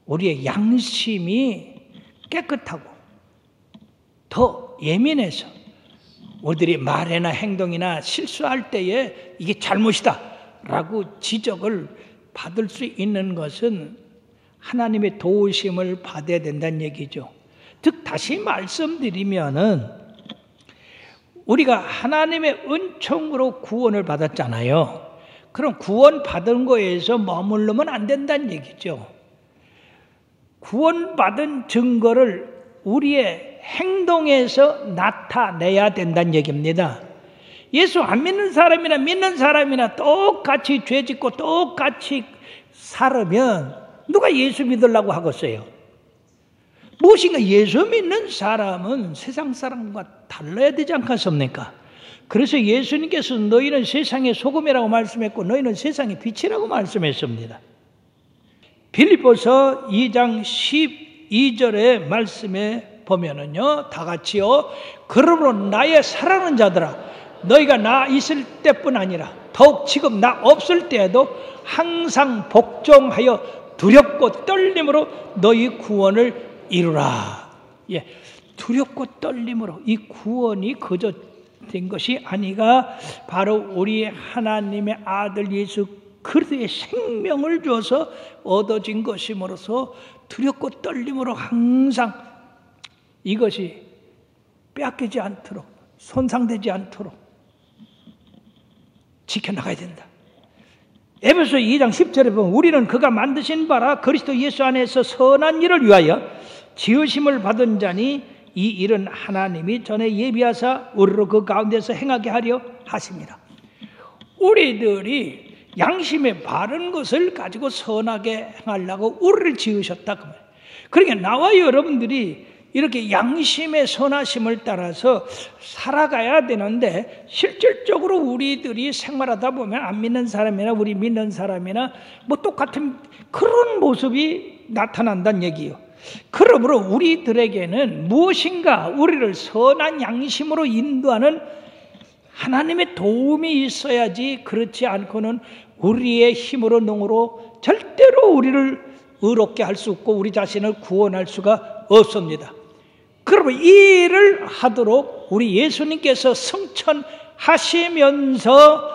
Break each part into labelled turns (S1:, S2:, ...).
S1: 우리의 양심이 깨끗하고 더 예민해서 우리들이 말이나 행동이나 실수할 때에 이게 잘못이다 라고 지적을 받을 수 있는 것은 하나님의 도우심을 받아야 된다는 얘기죠. 즉 다시 말씀드리면은 우리가 하나님의 은총으로 구원을 받았잖아요. 그럼 구원받은 거에서 머무르면 안 된다는 얘기죠. 구원받은 증거를 우리의 행동에서 나타내야 된다는 얘기입니다. 예수 안 믿는 사람이나 믿는 사람이나 똑같이 죄 짓고 똑같이 살으면 누가 예수 믿으려고 하겠어요? 무엇인가 예수 믿는 사람은 세상 사람과 달라야 되지 않겠습니까? 그래서 예수님께서 너희는 세상의 소금이라고 말씀했고 너희는 세상의 빛이라고 말씀했습니다. 빌립보서 2장 12절의 말씀에 보면은요, 다 같이요. 그러므로 나의 사랑하는 자들아, 너희가 나 있을 때뿐 아니라 더욱 지금 나 없을 때에도 항상 복종하여 두렵고 떨림으로 너희 구원을 이루라. 예, 두렵고 떨림으로 이 구원이 그저 된 것이 아니가 바로 우리 하나님의 아들 예수 그리스도의 생명을 줘서 얻어진 것이므로서 두렵고 떨림으로 항상 이것이 빼앗기지 않도록 손상되지 않도록 지켜나가야 된다. 에베소 2장 10절에 보면 우리는 그가 만드신 바라 그리스도 예수 안에서 선한 일을 위하여 지으심을 받은 자니 이 일은 하나님이 전에 예비하사 우리로 그 가운데서 행하게 하려 하십니다. 우리들이 양심에 바른 것을 가지고 선하게 행하려고 우리를 지으셨다. 그러니까 나와 여러분들이 이렇게 양심의 선하심을 따라서 살아가야 되는데 실질적으로 우리들이 생활하다 보면 안 믿는 사람이나 우리 믿는 사람이나 뭐 똑같은 그런 모습이 나타난다는 얘기예요. 그러므로 우리들에게는 무엇인가 우리를 선한 양심으로 인도하는 하나님의 도움이 있어야지 그렇지 않고는 우리의 힘으로 능으로 절대로 우리를 의롭게 할 수 없고 우리 자신을 구원할 수가 없습니다. 그러면 이 일을 하도록 우리 예수님께서 승천하시면서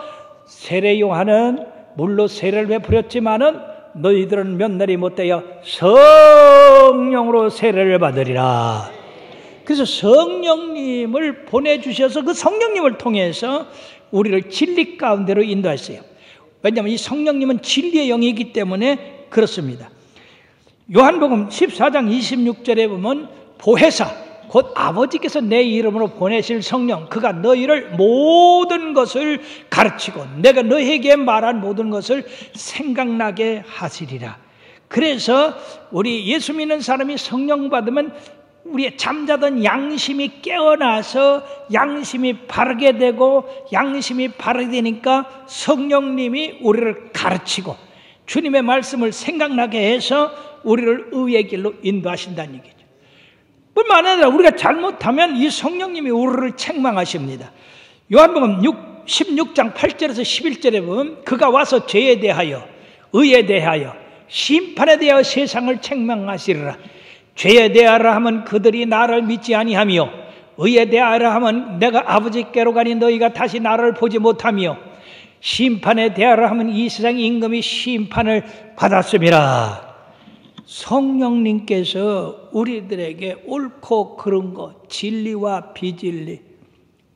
S1: 세례 요한은 물로 세례를 베풀었지만은 너희들은 몇 날이 못되어 성령으로 세례를 받으리라. 그래서 성령님을 보내주셔서 그 성령님을 통해서 우리를 진리 가운데로 인도했어요. 왜냐하면 이 성령님은 진리의 영이기 때문에 그렇습니다. 요한복음 14장 26절에 보면 보혜사 곧 아버지께서 내 이름으로 보내실 성령 그가 너희를 모든 것을 가르치고 내가 너희에게 말한 모든 것을 생각나게 하시리라. 그래서 우리 예수 믿는 사람이 성령 받으면 우리의 잠자던 양심이 깨어나서 양심이 바르게 되고 양심이 바르게 되니까 성령님이 우리를 가르치고 주님의 말씀을 생각나게 해서 우리를 의의 길로 인도하신다는 얘기죠. 뿐만 아니라 우리가 잘못하면 이 성령님이 우리를 책망하십니다. 요한복음 16장 8절에서 11절에 보면 그가 와서 죄에 대하여 의에 대하여 심판에 대하여 세상을 책망하시리라. 죄에 대하라 하면 그들이 나를 믿지 아니하며 의에 대하라 하면 내가 아버지께로 가니 너희가 다시 나를 보지 못하며 심판에 대하라 하면 이 세상의 임금이 심판을 받았음이라. 성령님께서 우리들에게 옳고 그른 것, 진리와 비진리,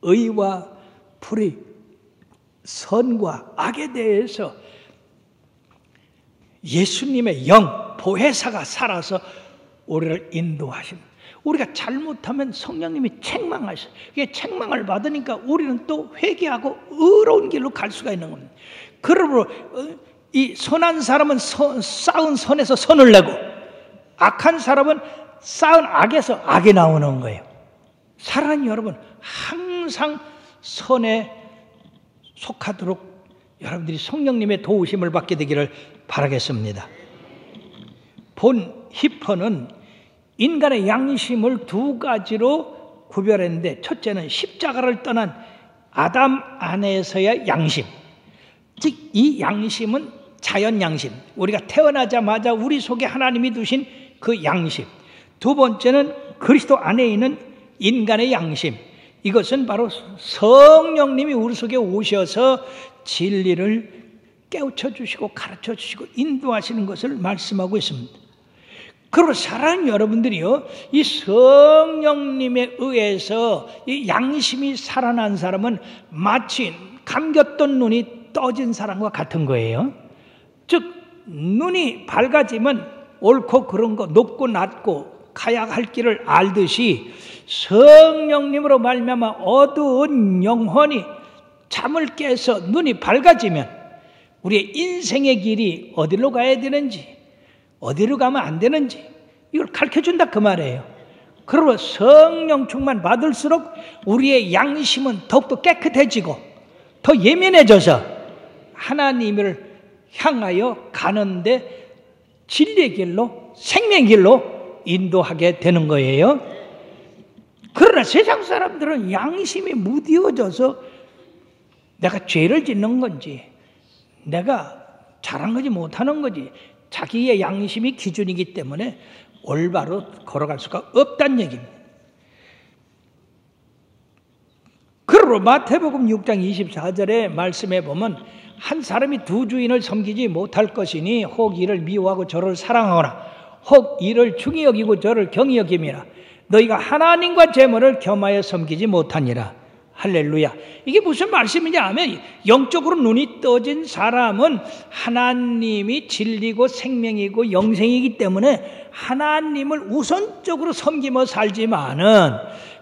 S1: 의와 불의, 선과 악에 대해서 예수님의 영, 보혜사가 살아서 우리를 인도하십니다. 우리가 잘못하면 성령님이 책망하셔요. 이게 책망을 받으니까 우리는 또 회개하고 의로운 길로 갈 수가 있는 겁니다. 그러므로 이 선한 사람은 쌓은 선에서 선을 내고 악한 사람은 쌓은 악에서 악이 나오는 거예요. 사랑하는 여러분, 항상 선에 속하도록 여러분들이 성령님의 도우심을 받게 되기를 바라겠습니다. 본 히퍼는 인간의 양심을 두 가지로 구별했는데 첫째는 십자가를 떠난 아담 안에서의 양심, 즉 이 양심은 자연 양심, 우리가 태어나자마자 우리 속에 하나님이 두신 그 양심. 두 번째는 그리스도 안에 있는 인간의 양심. 이것은 바로 성령님이 우리 속에 오셔서 진리를 깨우쳐 주시고 가르쳐 주시고 인도하시는 것을 말씀하고 있습니다. 그리고 사랑하는 여러분들이요, 이 성령님에 의해서 이 양심이 살아난 사람은 마치 감겼던 눈이 떠진 사람과 같은 거예요. 즉 눈이 밝아지면 옳고 그른 거, 높고 낮고 가야 할 길을 알듯이 성령님으로 말미암아 어두운 영혼이 잠을 깨서 눈이 밝아지면 우리의 인생의 길이 어디로 가야 되는지, 어디로 가면 안 되는지 이걸 가르쳐준다 그 말이에요. 그리고 성령 충만 받을수록 우리의 양심은 더욱더 깨끗해지고 더 예민해져서 하나님을 향하여 가는데 진리의 길로, 생명의 길로 인도하게 되는 거예요. 그러나 세상 사람들은 양심이 무디어져서 내가 죄를 짓는 건지, 내가 잘한 거지 못하는 거지, 자기의 양심이 기준이기 때문에 올바로 걸어갈 수가 없다는 얘기입니다. 그러므로 마태복음 6장 24절의 말씀에 보면 한 사람이 두 주인을 섬기지 못할 것이니 혹 이를 미워하고 저를 사랑하거나 혹 이를 중히 여기고 저를 경히 여김이라. 너희가 하나님과 재물을 겸하여 섬기지 못하니라. 할렐루야. 이게 무슨 말씀이냐 하면 영적으로 눈이 떠진 사람은 하나님이 진리고 생명이고 영생이기 때문에 하나님을 우선적으로 섬기며 살지만은,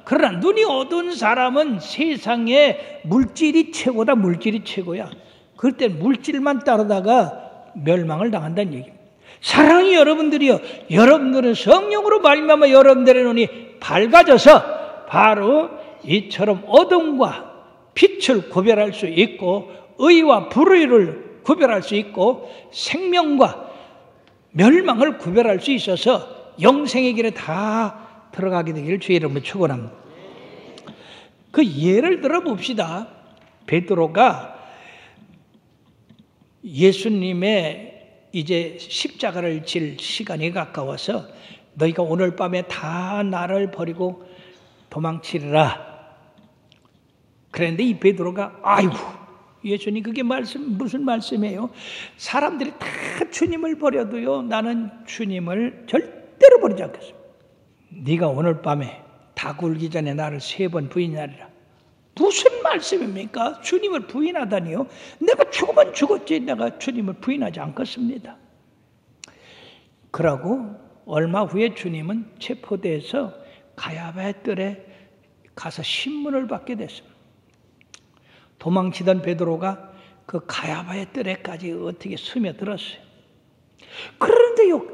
S1: 그러나 눈이 어두운 사람은 세상에 물질이 최고다, 물질이 최고야. 그럴 때 물질만 따르다가 멸망을 당한다는 얘기입니다. 사랑하는 여러분들이요, 여러분들은 성령으로 말미암아 여러분들의 눈이 밝아져서 바로 이처럼 어둠과 빛을 구별할 수 있고 의와 불의를 구별할 수 있고 생명과 멸망을 구별할 수 있어서 영생의 길에 다 들어가게 되기를 주의 이름으로 축원합니다. 그 예를 들어 봅시다. 베드로가 예수님의 이제 십자가를 질 시간이 가까워서 너희가 오늘 밤에 다 나를 버리고 도망치리라. 그런데 이 베드로가 아이고 예수님 그게 무슨 말씀이에요? 사람들이 다 주님을 버려도요 나는 주님을 절대로 버리지 않겠습니다. 네가 오늘 밤에 다 굴기 전에 나를 3번 부인하리라. 무슨 말씀입니까? 주님을 부인하다니요? 내가 죽으면 죽었지 내가 주님을 부인하지 않겠습니다. 그러고 얼마 후에 주님은 체포돼서 가야바의 뜰에 가서 신문을 받게 됐습니다. 도망치던 베드로가 그 가야바의 뜰에까지 어떻게 스며들었어요. 그런데요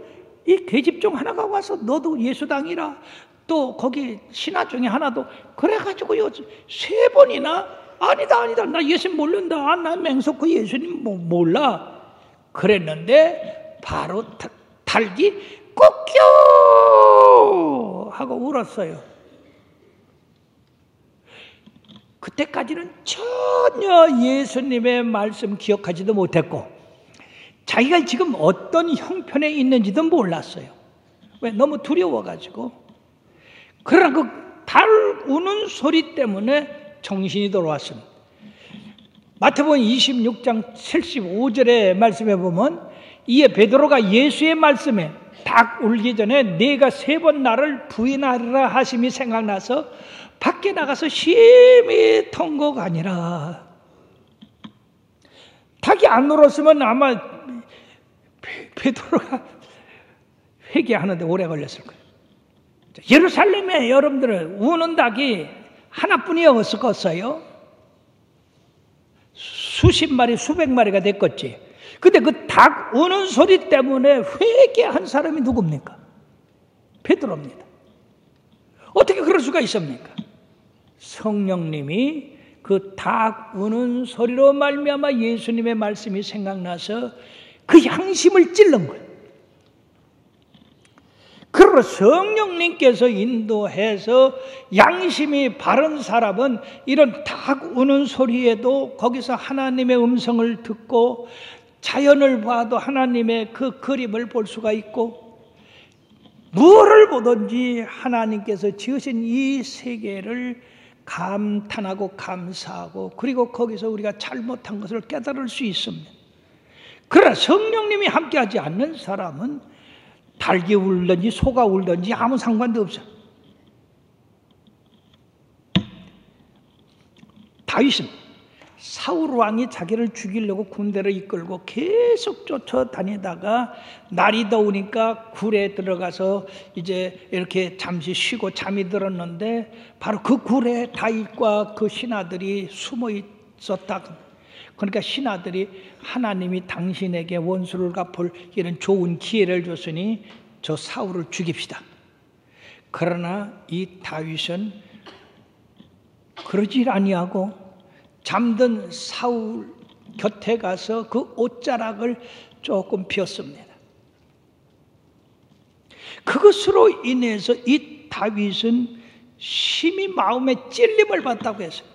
S1: 이 계집종 하나가 와서 너도 예수당이라, 또 거기 신하 중에 하나도 그래가지고요 3번이나 아니다 나 예수님 모른다, 나 맹속그 예수님 몰라 그랬는데 바로 닭이 꾹겨 하고 울었어요. 그때까지는 전혀 예수님의 말씀 기억하지도 못했고 자기가 지금 어떤 형편에 있는지도 몰랐어요. 왜? 너무 두려워가지고. 그러나 그 달 우는 소리 때문에 정신이 돌아왔습니다. 마태복음 26장 75절의 말씀에 보면 이에 베드로가 예수의 말씀에 닭 울기 전에 네가 3번 나를 부인하리라 하심이 생각나서 밖에 나가서 심히 통곡하니라. 닭이 안 울었으면 아마 베드로가 회개하는데 오래 걸렸을 거예요. 예루살렘에 여러분들은 우는 닭이 하나뿐이었었어요. 수십 마리, 수백 마리가 됐겠지. 근데 그 닭 우는 소리 때문에 회개한 사람이 누굽니까? 베드로입니다. 어떻게 그럴 수가 있습니까? 성령님이 그 닭 우는 소리로 말미암아 예수님의 말씀이 생각나서 그 양심을 찔른 거예요. 그러나 성령님께서 인도해서 양심이 바른 사람은 이런 닭 우는 소리에도 거기서 하나님의 음성을 듣고 자연을 봐도 하나님의 그 그림을 볼 수가 있고, 무엇을 보든지 하나님께서 지으신 이 세계를 감탄하고 감사하고, 그리고 거기서 우리가 잘못한 것을 깨달을 수 있습니다. 그러나 성령님이 함께하지 않는 사람은 닭이 울든지 소가 울든지 아무 상관도 없어요. 다윗은 사울 왕이 자기를 죽이려고 군대를 이끌고 계속 쫓아다니다가 날이 더우니까 굴에 들어가서 이제 이렇게 잠시 쉬고 잠이 들었는데, 바로 그 굴에 다윗과 그 신하들이 숨어 있었다. 그러니까 신하들이 하나님이 당신에게 원수를 갚을 이런 좋은 기회를 줬으니 저 사울을 죽입시다. 그러나 이 다윗은 그러질 아니하고 잠든 사울 곁에 가서 그 옷자락을 조금 폈습니다. 그것으로 인해서 이 다윗은 심히 마음에 찔림을 받다고 했어요.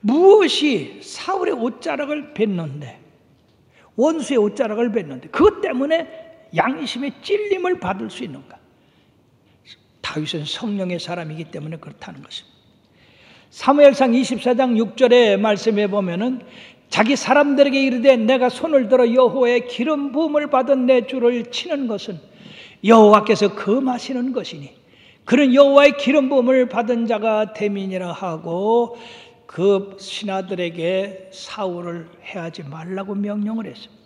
S1: 무엇이 사울의 옷자락을 뱉는데, 원수의 옷자락을 뱉는데 그것 때문에 양심의 찔림을 받을 수 있는가? 다윗은 성령의 사람이기 때문에 그렇다는 것입니다. 사무엘상 24장 6절의 말씀에 보면은 자기 사람들에게 이르되 내가 손을 들어 여호와의 기름 부음을 받은 내 주를 치는 것은 여호와께서 금하시는 것이니 그는 여호와의 기름 부음을 받은 자가 됨이니라 하고, 그 신하들에게 사울을 해하지 말라고 명령을 했습니다.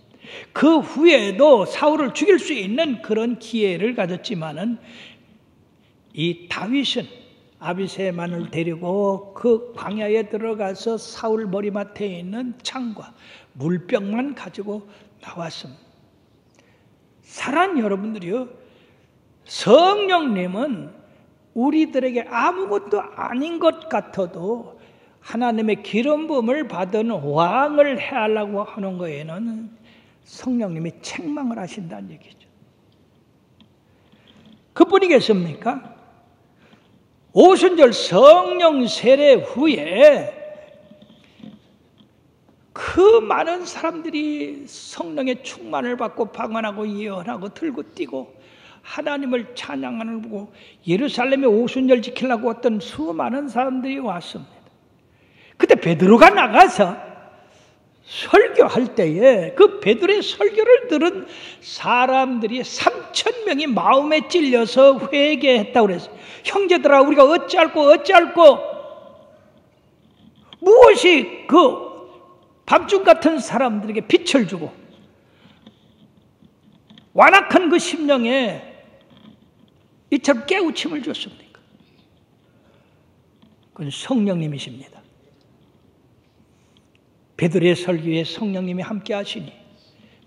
S1: 그 후에도 사울을 죽일 수 있는 그런 기회를 가졌지만은 이 다윗은 아비새만을 데리고 그 광야에 들어가서 사울 머리맡에 있는 창과 물병만 가지고 나왔습니다. 사랑하는 여러분들이요, 성령님은 우리들에게 아무것도 아닌 것 같아도 하나님의 기름 부음을 받은 왕을 해하려고 하는 거에는 성령님이 책망을 하신다는 얘기죠. 그뿐이겠습니까? 오순절 성령 세례 후에 그 많은 사람들이 성령의 충만을 받고 방언하고 예언하고 들고 뛰고 하나님을 찬양하는 보고 예루살렘에 오순절 지키려고 어떤 수많은 사람들이 왔습니다. 그때 베드로가 나가서 설교할 때에 그 베드로의 설교를 들은 사람들이 3,000명이 마음에 찔려서 회개했다고 그랬어요. 형제들아, 우리가 어찌할꼬 무엇이 그 밤중 같은 사람들에게 빛을 주고 완악한 그 심령에 이처럼 깨우침을 줬습니까? 그건 성령님이십니다. 베드로의 설교에 성령님이 함께 하시니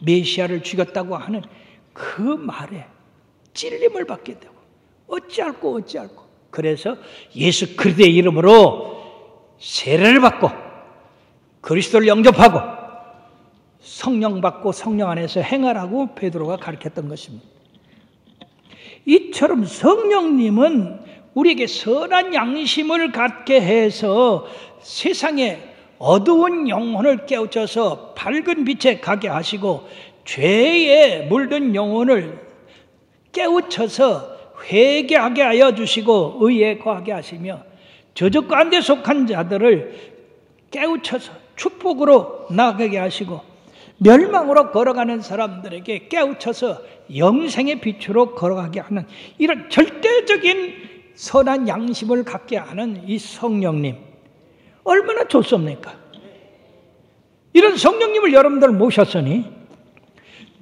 S1: 메시아를 죽였다고 하는 그 말에 찔림을 받게 되고 어찌할꼬 그래서 예수 그리스도의 이름으로 세례를 받고 그리스도를 영접하고 성령 받고 성령 안에서 행하라고 베드로가 가르쳤던 것입니다. 이처럼 성령님은 우리에게 선한 양심을 갖게 해서 세상에 어두운 영혼을 깨우쳐서 밝은 빛에 가게 하시고 죄에 물든 영혼을 깨우쳐서 회개하게 하여 주시고 의에 거하게 하시며 저주 가운데 속한 자들을 깨우쳐서 축복으로 나가게 하시고 멸망으로 걸어가는 사람들에게 깨우쳐서 영생의 빛으로 걸어가게 하는 이런 절대적인 선한 양심을 갖게 하는 이 성령님, 얼마나 좋습니까? 이런 성령님을 여러분들 모셨으니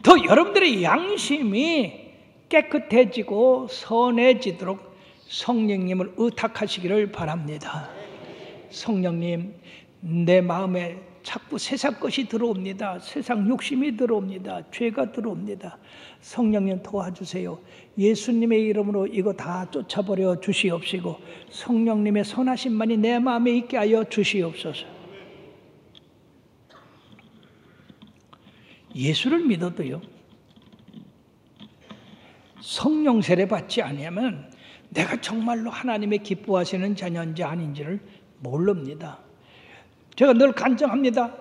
S1: 더 여러분들의 양심이 깨끗해지고 선해지도록 성령님을 의탁하시기를 바랍니다. 성령님, 내 마음에 자꾸 세상 것이 들어옵니다. 세상 욕심이 들어옵니다. 죄가 들어옵니다. 성령님 도와주세요. 예수님의 이름으로 이거 다 쫓아버려 주시옵시고 성령님의 선하심만이 내 마음에 있게 하여 주시옵소서. 예수를 믿어도요, 성령 세례 받지 않으면 내가 정말로 하나님의 기뻐하시는 자녀인지 아닌지를 모릅니다. 제가 늘 간증합니다.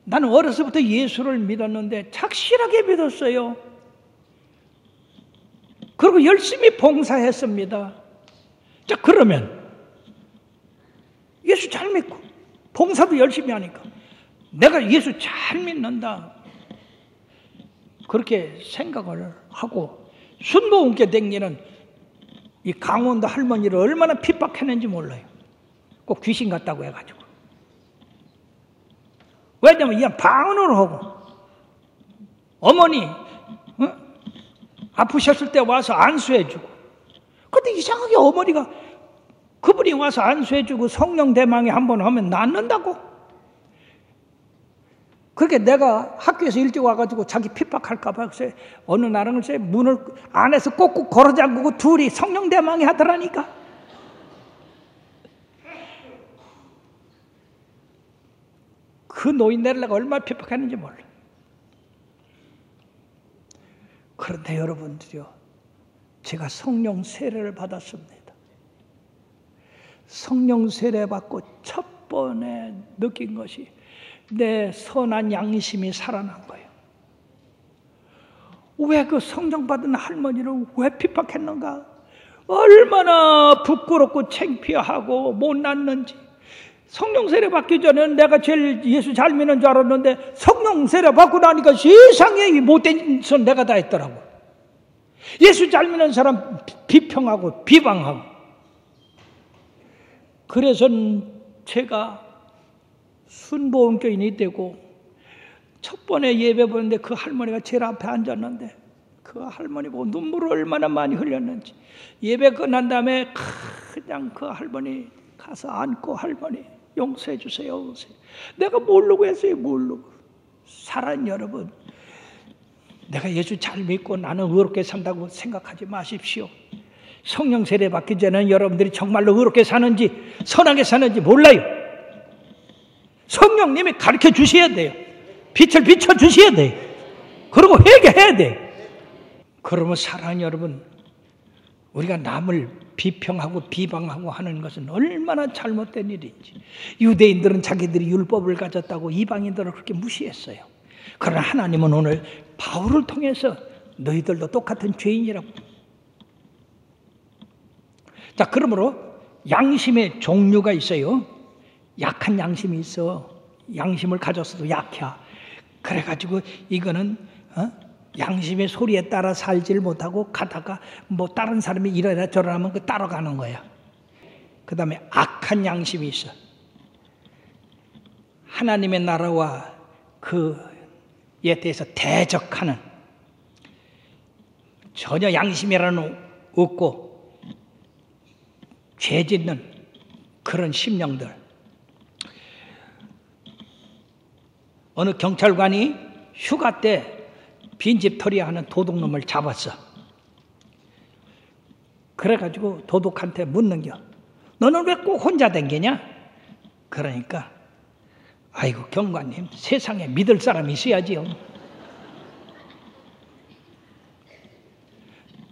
S1: 나는 어려서부터 예수를 믿었는데 착실하게 믿었어요. 그리고 열심히 봉사했습니다. 자, 그러면 예수 잘 믿고 봉사도 열심히 하니까 내가 예수 잘 믿는다, 그렇게 생각을 하고 순복음교회 댕기는 이 강원도 할머니를 얼마나 핍박했는지 몰라요. 꼭 귀신 같다고 해가지고. 왜냐면 이 방언으로 하고, 어머니 아프셨을 때 와서 안수해주고. 근데 이상하게 어머니가 그분이 와서 안수해주고 성령 대망에 한번 하면 낫는다고. 그렇게 내가 학교에서 일찍 와가지고 자기 핍박할까 봐 어느 날은 글쎄 문을 안에서 꼭꼭 걸어 잠그고 둘이 성령 대망에 하더라니까. 그 노인네를 내가 얼마나 핍박했는지 몰라. 그런데 여러분들이요, 제가 성령 세례를 받았습니다. 성령 세례 받고 첫 번에 느낀 것이 내 선한 양심이 살아난 거예요. 왜 그 성령 받은 할머니를 왜 핍박했는가? 얼마나 부끄럽고 창피하고 못났는지. 성령 세례 받기 전에는 내가 제일 예수 잘 믿는 줄 알았는데 성령 세례 받고 나니까 세상에 못된 손 내가 다 했더라고. 예수 잘 믿는 사람 비평하고 비방하고. 그래서 제가 순복음교인이 되고 첫 번에 예배 보는데 그 할머니가 제일 앞에 앉았는데 그 할머니 보고 눈물을 얼마나 많이 흘렸는지. 예배 끝난 다음에 그냥 그 할머니 가서 안고, 할머니 용서해 주세요. 내가 모르고 했어요. 모르고. 사랑 여러분, 내가 예수 잘 믿고 나는 의롭게 산다고 생각하지 마십시오. 성령 세례 받기 전에는 여러분들이 정말로 의롭게 사는지 선하게 사는지 몰라요. 성령님이 가르쳐 주셔야 돼요. 빛을 비춰 주셔야 돼요. 그리고 회개해야 돼요. 그러면 사랑하는 여러분, 우리가 남을 비평하고 비방하고 하는 것은 얼마나 잘못된 일인지. 유대인들은 자기들이 율법을 가졌다고 이방인들을 그렇게 무시했어요. 그러나 하나님은 오늘 바울을 통해서 너희들도 똑같은 죄인이라고. 자, 그러므로 양심의 종류가 있어요. 약한 양심이 있어. 양심을 가졌어도 약해. 그래가지고 이거는 양심의 소리에 따라 살지를 못하고 가다가 뭐 다른 사람이 이러라 저러라 하면 그 따라가는 거야. 그 다음에 악한 양심이 있어. 하나님의 나라와 그에 대해서 대적하는, 전혀 양심이라는 없고 죄 짓는 그런 심령들. 어느 경찰관이 휴가 때 빈집털이 하는 도둑놈을 잡았어. 그래가지고 도둑한테 묻는겨. 너는 왜 꼭 혼자 댕기냐? 그러니까 아이고 경관님, 세상에 믿을 사람이 있어야지요.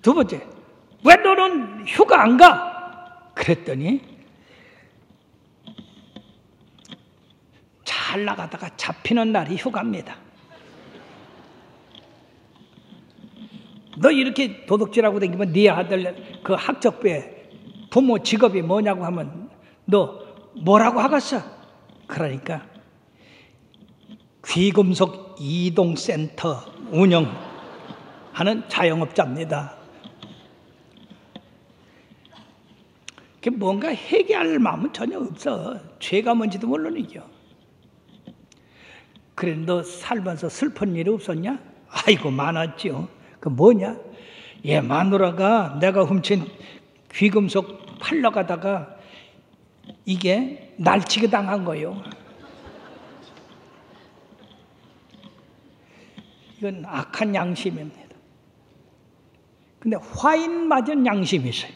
S1: 두 번째, 왜 너는 휴가 안 가? 그랬더니 잘 나가다가 잡히는 날이 휴가입니다. 너 이렇게 도둑질하고 다니면 네 아들 그 학적부에 부모 직업이 뭐냐고 하면 너 뭐라고 하겠어? 그러니까 귀금속 이동센터 운영하는 자영업자입니다. 뭔가 회개할 마음은 전혀 없어. 죄가 뭔지도 모르니까. 그래, 너 살면서 슬픈 일이 없었냐? 아이고 많았죠. 그 뭐냐? 예, 마누라가 내가 훔친 귀금속 팔러 가다가 이게 날치기 당한 거요. 이건 악한 양심입니다. 근데 화인 맞은 양심이 있어요.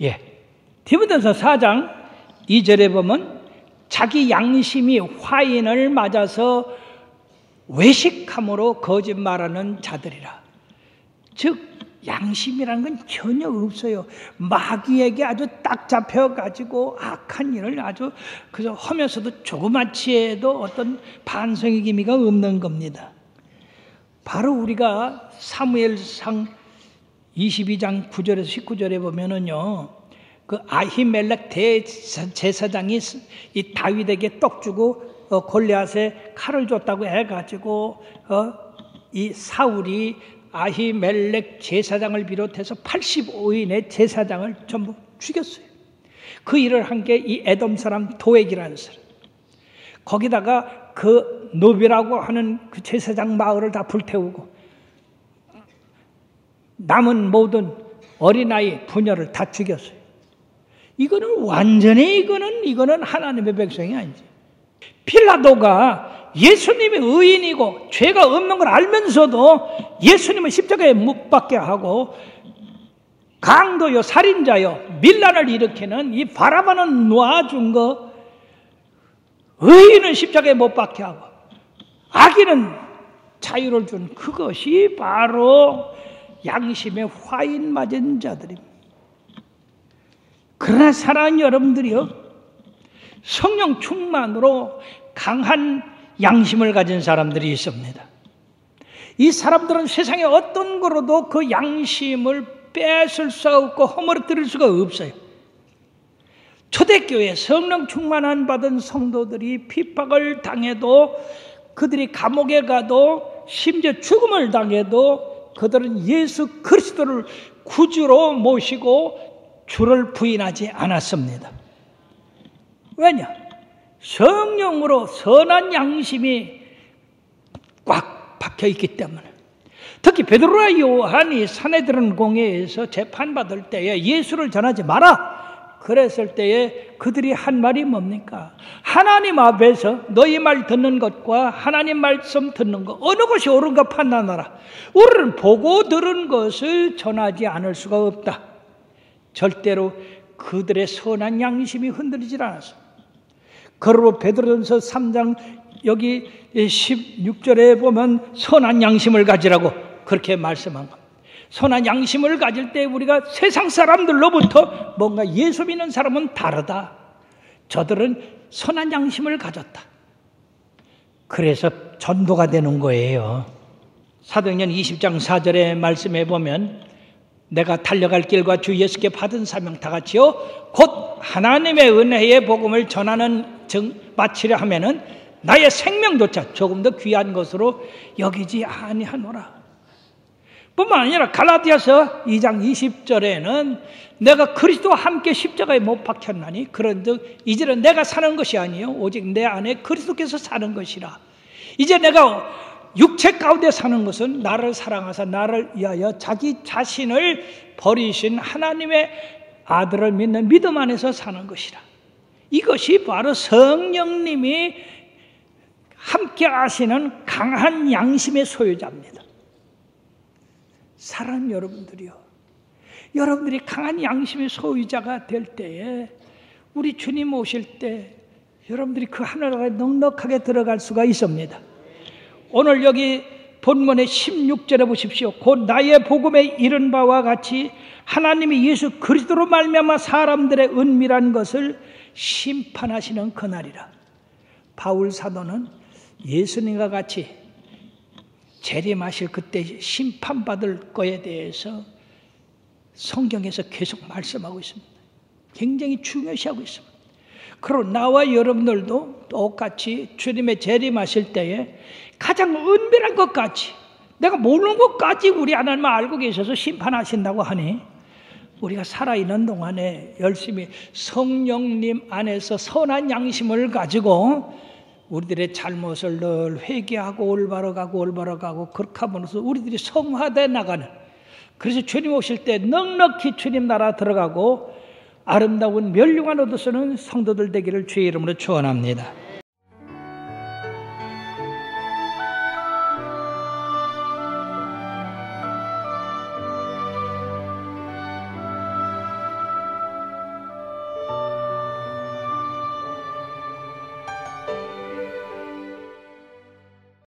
S1: 예, 디모데전서 4장 2절에 보면 자기 양심이 화인을 맞아서 외식함으로 거짓말하는 자들이라. 즉 양심이라는 건 전혀 없어요. 마귀에게 아주 딱 잡혀가지고 악한 일을 아주 그저 하면서도 조그맣지 해도 어떤 반성의 기미가 없는 겁니다. 바로 우리가 사무엘상 22장 9절에서 19절에 보면은요, 그 아히멜렉 대제사장이 이 다윗에게 떡 주고 골리앗에 칼을 줬다고 해가지고 이 사울이 아히멜렉 제사장을 비롯해서 85인의 제사장을 전부 죽였어요. 그 일을 한 게 이 에돔 사람 도액이라는 사람. 거기다가 그 노비라고 하는 그 제사장 마을을 다 불태우고 남은 모든 어린아이 부녀를 다 죽였어요. 이거는 완전히 이거는 하나님의 백성이 아니지. 필라도가 예수님이 의인이고 죄가 없는 걸 알면서도 예수님을 십자가에 못 박게 하고 강도요 살인자요 밀란을 일으키는 이 바라바는 놔준 거, 의인은 십자가에 못 박게 하고 악인은 자유를 준 그것이 바로 양심에 화인 맞은 자들입니다. 그러나 사랑하는 여러분들이요, 성령 충만으로 강한 양심을 가진 사람들이 있습니다. 이 사람들은 세상에 어떤 거로도 그 양심을 뺏을 수가 없고 허물어뜨릴 수가 없어요. 초대교회 성령 충만한 받은 성도들이 핍박을 당해도, 그들이 감옥에 가도, 심지어 죽음을 당해도 그들은 예수 그리스도를 구주로 모시고 주를 부인하지 않았습니다. 왜냐? 성령으로 선한 양심이 꽉 박혀 있기 때문에. 특히 베드로와 요한이 산헤드린 공회에서 재판받을 때에 예수를 전하지 마라 그랬을 때에 그들이 한 말이 뭡니까? 하나님 앞에서 너희 말 듣는 것과 하나님 말씀 듣는 것 어느 것이 옳은가 판단하라. 우리는 보고 들은 것을 전하지 않을 수가 없다. 절대로 그들의 선한 양심이 흔들리질 않았어. 그러므로 베드로전서 3장 여기 16절에 보면 선한 양심을 가지라고 그렇게 말씀한 겁니다. 선한 양심을 가질 때 우리가 세상 사람들로부터 뭔가 예수 믿는 사람은 다르다. 저들은 선한 양심을 가졌다. 그래서 전도가 되는 거예요. 사도행전 20장 4절의 말씀에 보면 내가 달려갈 길과 주 예수께 받은 사명 다 같이요 곧 하나님의 은혜의 복음을 전하는 마치려 하면은 나의 생명조차 조금 더 귀한 것으로 여기지 아니하노라. 뿐만 아니라 갈라디아서 2장 20절에는 내가 그리스도와 함께 십자가에 못 박혔나니 그런즉 이제는 내가 사는 것이 아니요 오직 내 안에 그리스도께서 사는 것이라. 이제 내가 육체 가운데 사는 것은 나를 사랑하사 나를 위하여 자기 자신을 버리신 하나님의 아들을 믿는 믿음 안에서 사는 것이라. 이것이 바로 성령님이 함께 하시는 강한 양심의 소유자입니다. 사랑하는 여러분들이요, 여러분들이 강한 양심의 소유자가 될 때에 우리 주님 오실 때 여러분들이 그 하늘나라에 넉넉하게 들어갈 수가 있습니다. 오늘 여기 본문의 16절에 보십시오. 곧 나의 복음에 이른 바와 같이 하나님이 예수 그리스도로 말미암아 사람들의 은밀한 것을 심판하시는 그날이라. 바울 사도는 예수님과 같이 재림하실 그때 심판받을 거에 대해서 성경에서 계속 말씀하고 있습니다. 굉장히 중요시하고 있습니다. 그리고 나와 여러분들도 똑같이 주님의 재림하실 때에 가장 은밀한 것까지, 내가 모르는 것까지 우리 하나님은 알고 계셔서 심판하신다고 하니 우리가 살아있는 동안에 열심히 성령님 안에서 선한 양심을 가지고 우리들의 잘못을 늘 회개하고 올바로 가고 그렇게 함으로써 우리들이 성화되어 나가는, 그래서 주님 오실 때 넉넉히 주님 나라 들어가고 아름다운 멸류관 얻어 쓰는 성도들 되기를 주의 이름으로 축원합니다.